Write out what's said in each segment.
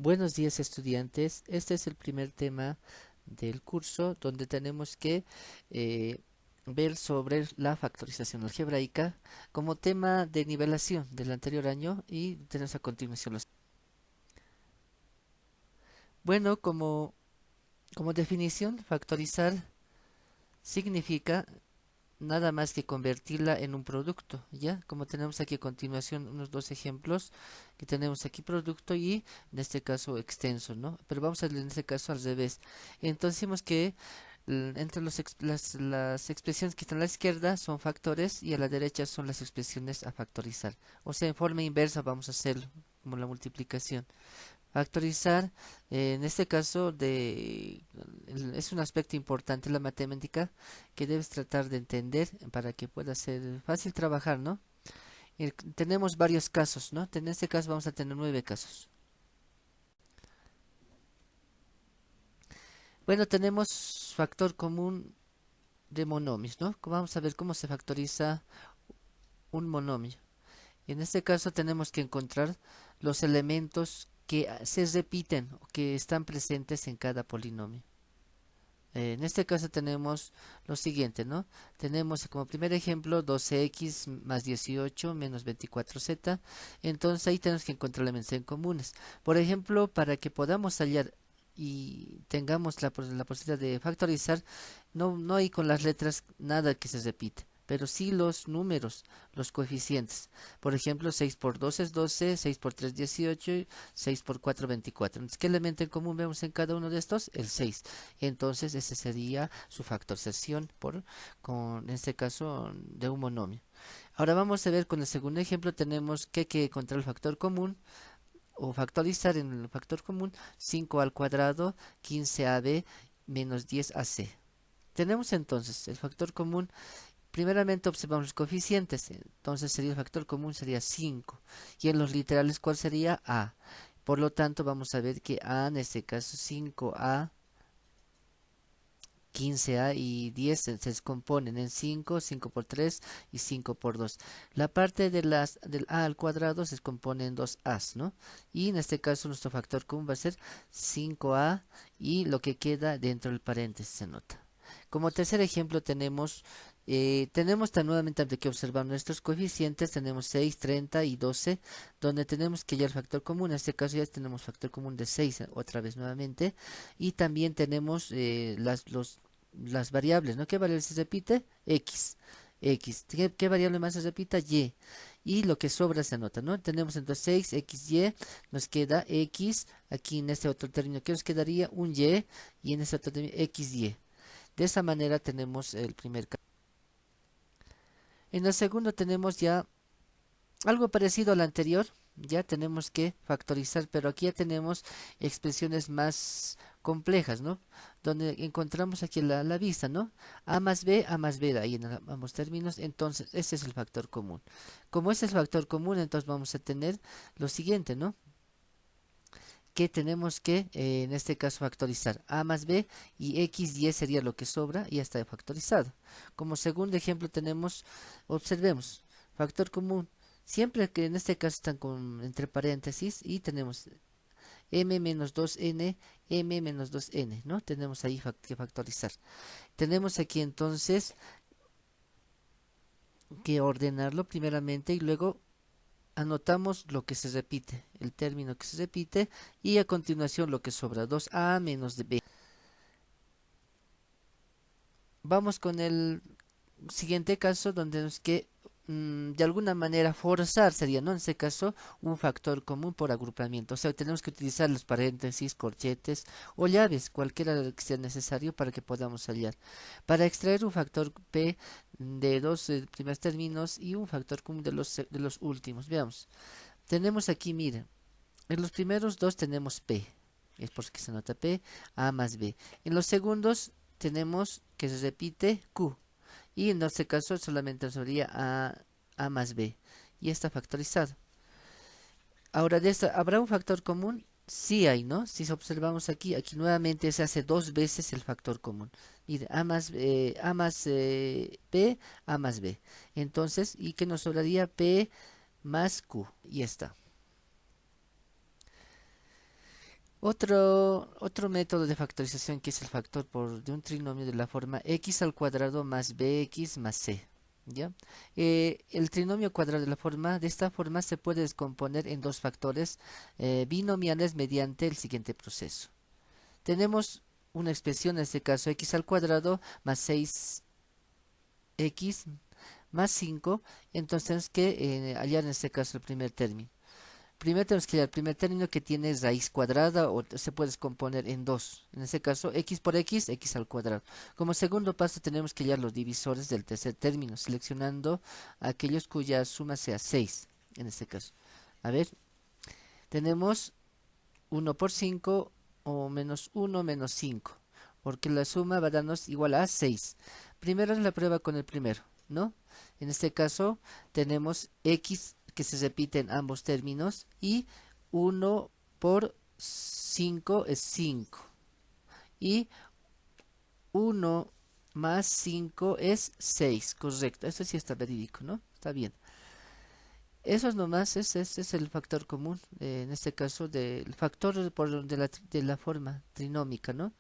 Buenos días, estudiantes. Este es el primer tema del curso donde tenemos que eh, ver sobre la factorización algebraica como tema de nivelación del anterior año y tenemos a continuación los... Bueno, como definición, factorizar significa nada más que convertirla en un producto, ¿ya? Como tenemos aquí a continuación unos dos ejemplos, que tenemos aquí producto y en este caso extenso, ¿no? Pero vamos a ver en este caso al revés. Entonces decimos que entre las expresiones que están a la izquierda son factores y a la derecha son las expresiones a factorizar. O sea, en forma inversa vamos a hacerlo, como la multiplicación. Factorizar, en este caso, es un aspecto importante en la matemática que debes tratar de entender para que pueda ser fácil trabajar, ¿no? Tenemos varios casos, ¿no? En este caso vamos a tener 9 casos. Bueno, tenemos factor común de monomios, ¿no? Vamos a ver cómo se factoriza un monomio. En este caso tenemos que encontrar los elementos que se repiten o que están presentes en cada polinomio. En este caso tenemos lo siguiente, ¿no? Tenemos como primer ejemplo 12x más 18 menos 24z. Entonces ahí tenemos que encontrar elementos en comunes. Por ejemplo, para que podamos hallar y tengamos la posibilidad de factorizar, no hay con las letras nada que se repite, pero sí los números, los coeficientes. Por ejemplo, 6 por 2 es 12, 6 por 3 18, 6 por 4 24. Entonces, ¿qué elemento en común vemos en cada uno de estos? El 6. Entonces, ese sería su factorización en este caso, de un monomio. Ahora vamos a ver con el segundo ejemplo, tenemos que encontrar el factor común o factorizar en el factor común 5 al cuadrado 15ab menos 10ac. Tenemos entonces el factor común. Primeramente observamos los coeficientes, entonces sería el factor común sería 5 y en los literales ¿cuál sería? A. Por lo tanto vamos a ver que A en este caso 5A, 15A y 10 se descomponen en 5, 5 por 3 y 5 por 2. La parte del A al cuadrado se descompone en dos A's, ¿no? Y en este caso nuestro factor común va a ser 5A y lo que queda dentro del paréntesis se nota. Como tercer ejemplo tenemos nuevamente que observar nuestros coeficientes, tenemos 6, 30 y 12, donde tenemos que hallar el factor común. En este caso ya tenemos factor común de 6 otra vez nuevamente, y también tenemos las variables, ¿no? ¿Qué variable se repite? X. ¿Qué variable más se repita? Y lo que sobra se anota, ¿no? Tenemos entonces 6, x, y, nos queda x, aquí en este otro término, ¿qué nos quedaría? Un y en este otro término, x, y. De esa manera tenemos el primer caso. En el segundo tenemos ya algo parecido al anterior, ya tenemos que factorizar, pero aquí ya tenemos expresiones más complejas, ¿no? Donde encontramos aquí la vista, ¿no? A más b, ahí en ambos términos, entonces ese es el factor común. Como ese es el factor común, entonces vamos a tener lo siguiente, ¿no? Que tenemos que, en este caso, factorizar a más b y x y sería lo que sobra y ya está factorizado. Como segundo ejemplo tenemos, observemos, factor común, siempre que en este caso están entre paréntesis y tenemos m menos 2n, m menos 2n, ¿no? Tenemos ahí que factorizar. Tenemos aquí entonces que ordenarlo primeramente y luego anotamos lo que se repite, el término que se repite y a continuación lo que sobra, 2a menos de b. Vamos con el siguiente caso donde tenemos que de alguna manera forzar, sería, ¿no? En este caso, un factor común por agrupamiento. O sea, tenemos que utilizar los paréntesis, corchetes o llaves, cualquiera que sea necesario para que podamos hallar. Para extraer un factor p de dos primeros términos y un factor común de los últimos. Veamos. Tenemos aquí, miren, en los primeros dos tenemos p, es por eso que se nota p, a más b. En los segundos tenemos que se repite q. Y en este caso solamente sería a más b. Y está factorizado. Ahora, ¿habrá un factor común? Sí hay, ¿no? Si observamos aquí nuevamente se hace dos veces el factor común. Mire, a más b, a más b. Entonces, ¿y qué nos sobraría? P más q. Y está. Otro método de factorización que es el factor de un trinomio de la forma x al cuadrado más bx más c. ¿Ya? El trinomio cuadrado de esta forma se puede descomponer en dos factores binomiales mediante el siguiente proceso. Tenemos una expresión, en este caso x al cuadrado más 6x más 5, entonces tenemos que hallar en este caso el primer término. Primero tenemos que hallar el primer término que tiene raíz cuadrada o se puede descomponer en dos. En este caso, x por x, x al cuadrado. Como segundo paso tenemos que hallar los divisores del tercer término, seleccionando aquellos cuya suma sea 6, en este caso. A ver, tenemos 1 por 5 o menos 1 menos 5, porque la suma va a darnos igual a 6. Primero es la prueba con el primero, ¿no? En este caso tenemos x que se repite en ambos términos y 1 por 5 es 5 y 1 más 5 es 6, correcto. Eso sí está verídico, ¿no? Está bien. Eso es nomás, ese es el factor común, en este caso del factor de la forma trinómica, ¿no?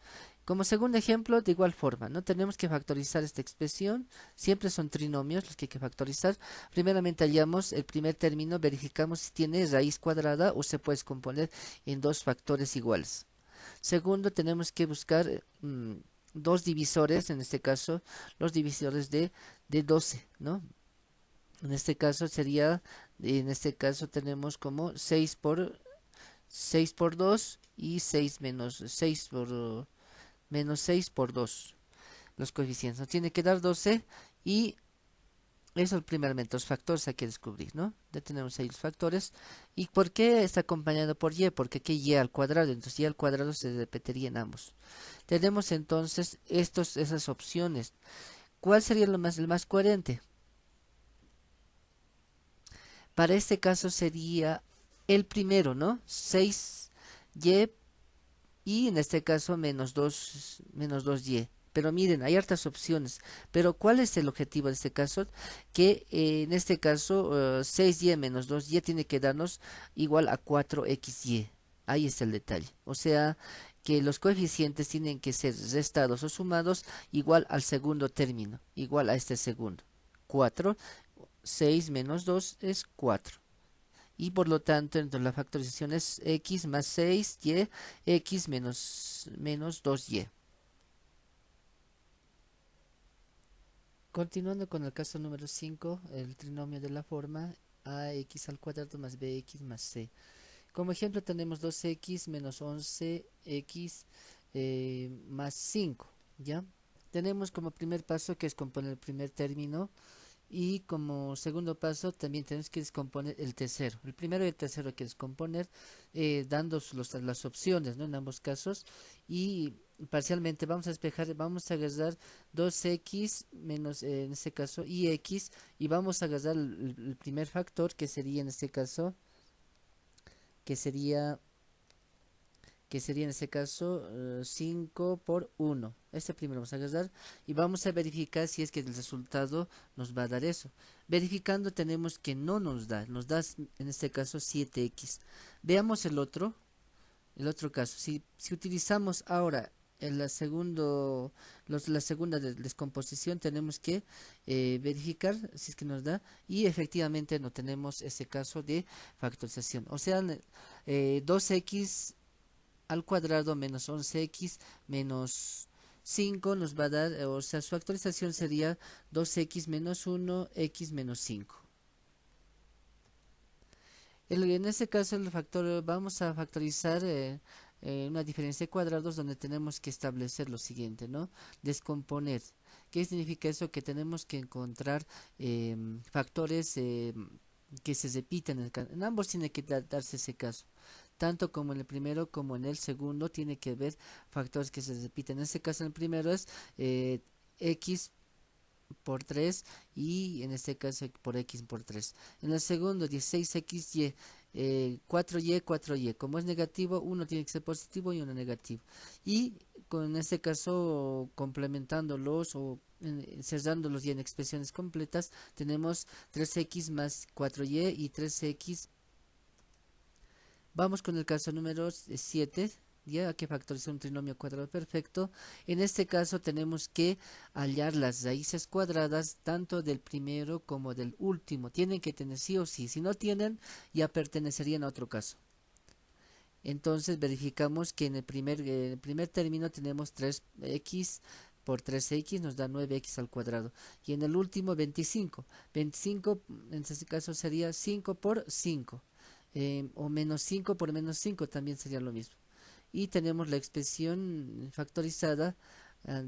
Como segundo ejemplo, de igual forma, ¿no? Tenemos que factorizar esta expresión, siempre son trinomios los que hay que factorizar. Primeramente hallamos el primer término, verificamos si tiene raíz cuadrada o se puede descomponer en dos factores iguales. Segundo, tenemos que buscar dos divisores, en este caso, los divisores de 12, ¿no? En este caso sería, en este caso tenemos como 6 por 2 y 6 menos 6 por menos 6 por 2. Los coeficientes nos tiene que dar 12 y eso primeramente los factores hay que descubrir, ¿no? Ya tenemos ahí los factores. ¿Y por qué está acompañado por y? Porque aquí y al cuadrado, entonces y al cuadrado se repetiría en ambos. Tenemos entonces esas opciones. ¿Cuál sería el más coherente? Para este caso sería el primero, ¿no? 6y y en este caso menos 2y. Pero miren, hay hartas opciones. Pero ¿cuál es el objetivo de este caso? Que en este caso 6y menos 2y tiene que darnos igual a 4xy. Ahí está el detalle. O sea que los coeficientes tienen que ser restados o sumados igual al segundo término, igual a este segundo. 4, 6 menos 2 es 4 y por lo tanto entonces la factorización es x más 6y, x menos 2y. Continuando con el caso número 5, el trinomio de la forma ax al cuadrado más bx más c. Como ejemplo tenemos 2x menos 11x más 5, ¿ya? Tenemos como primer paso que es componer el primer término. Y como segundo paso también tenemos que descomponer el tercero. El primero y el tercero hay que descomponer dando las opciones, ¿no? En ambos casos. Y parcialmente vamos a despejar, vamos a agarrar 2x menos, en este caso, y x. Y vamos a agarrar el primer factor que sería en este caso, que sería en este caso 5 por 1. Este primero vamos a agarrar y vamos a verificar si es que el resultado nos va a dar eso. Verificando tenemos que no nos da, nos da en este caso 7x. Veamos el otro caso. Si utilizamos ahora la segunda descomposición, tenemos que verificar si es que nos da y efectivamente no tenemos ese caso de factorización. O sea, 2x al cuadrado menos 11x menos 5 nos va a dar, o sea, su actualización sería 2x menos 1, x menos 5. En este caso, el factor, vamos a factorizar una diferencia de cuadrados donde tenemos que establecer lo siguiente, ¿no? Descomponer. ¿Qué significa eso? Que tenemos que encontrar factores que se repiten. En ambos tiene que darse ese caso. Tanto como en el primero como en el segundo tiene que haber factores que se repiten. En este caso, en el primero es x por 3 y en este caso por x por 3. En el segundo 16xy, 4y, 4y. Como es negativo, uno tiene que ser positivo y uno negativo. Y en este caso complementándolos o cerrándolos y en expresiones completas, tenemos 3x más 4y y 3x. Vamos con el caso número 7. ya que factorizar un trinomio cuadrado perfecto. En este caso tenemos que hallar las raíces cuadradas tanto del primero como del último. Tienen que tener sí o sí. Si no tienen, ya pertenecerían a otro caso. Entonces verificamos que en el primer término tenemos 3x por 3x nos da 9x al cuadrado. Y en el último 25. 25 en este caso sería 5 por 5. O menos 5 por menos 5 también sería lo mismo. Y tenemos la expresión factorizada. ah,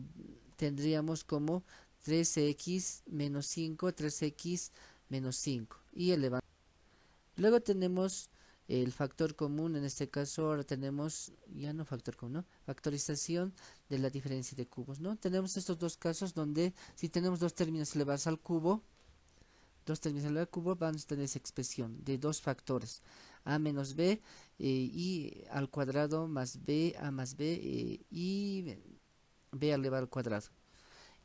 Tendríamos como 3x menos 5, 3x menos 5. Y elevando. Luego tenemos el factor común, en este caso ahora tenemos, ya no factor común, ¿no? Factorización de la diferencia de cubos, ¿no? Tenemos estos dos casos donde si tenemos dos términos elevados al cubo, dos términos elevados al cubo, vamos a tener esa expresión de dos factores, a menos b y al cuadrado más b, a más b y b elevado al cuadrado.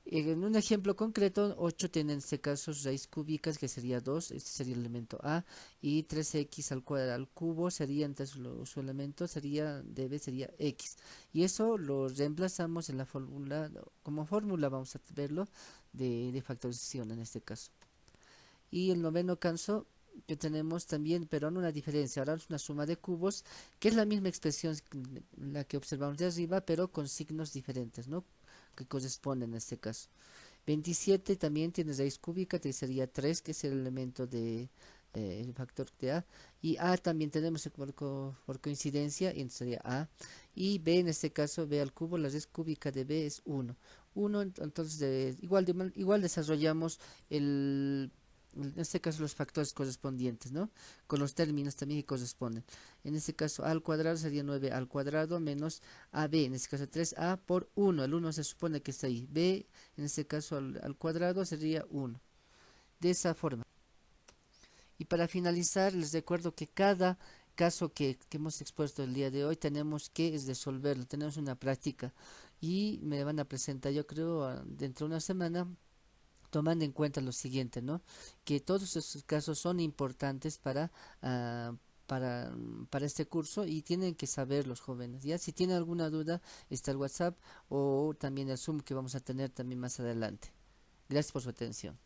En un ejemplo concreto, 8 tiene en este caso raíz cúbicas que sería 2, este sería el elemento A, y 3x al cubo sería, entonces su elemento sería, sería x. Y eso lo reemplazamos en la fórmula, como fórmula vamos a verlo, de factorización en este caso. Y el noveno caso que tenemos también, pero no una diferencia, ahora es una suma de cubos, que es la misma expresión la que observamos de arriba, pero con signos diferentes, ¿no? Que corresponden en este caso. 27 también tiene raíz cúbica, que sería 3, que es el elemento de el factor de A. Y A también tenemos por coincidencia, y entonces sería A. Y B en este caso, B al cubo, la raíz cúbica de B es 1. 1 entonces igual desarrollamos en este caso los factores correspondientes, ¿no? Con los términos también que corresponden. En este caso a al cuadrado sería 9 al cuadrado menos AB, en este caso 3a por 1. El 1 se supone que está ahí. B, en este caso al cuadrado sería 1. De esa forma. Y para finalizar, les recuerdo que cada caso que hemos expuesto el día de hoy tenemos que resolverlo, tenemos una práctica. Y me van a presentar, yo creo, dentro de una semana, tomando en cuenta lo siguiente, ¿no? Que todos estos casos son importantes para este curso y tienen que saber los jóvenes. Ya si tienen alguna duda, está el WhatsApp o también el Zoom que vamos a tener también más adelante. Gracias por su atención.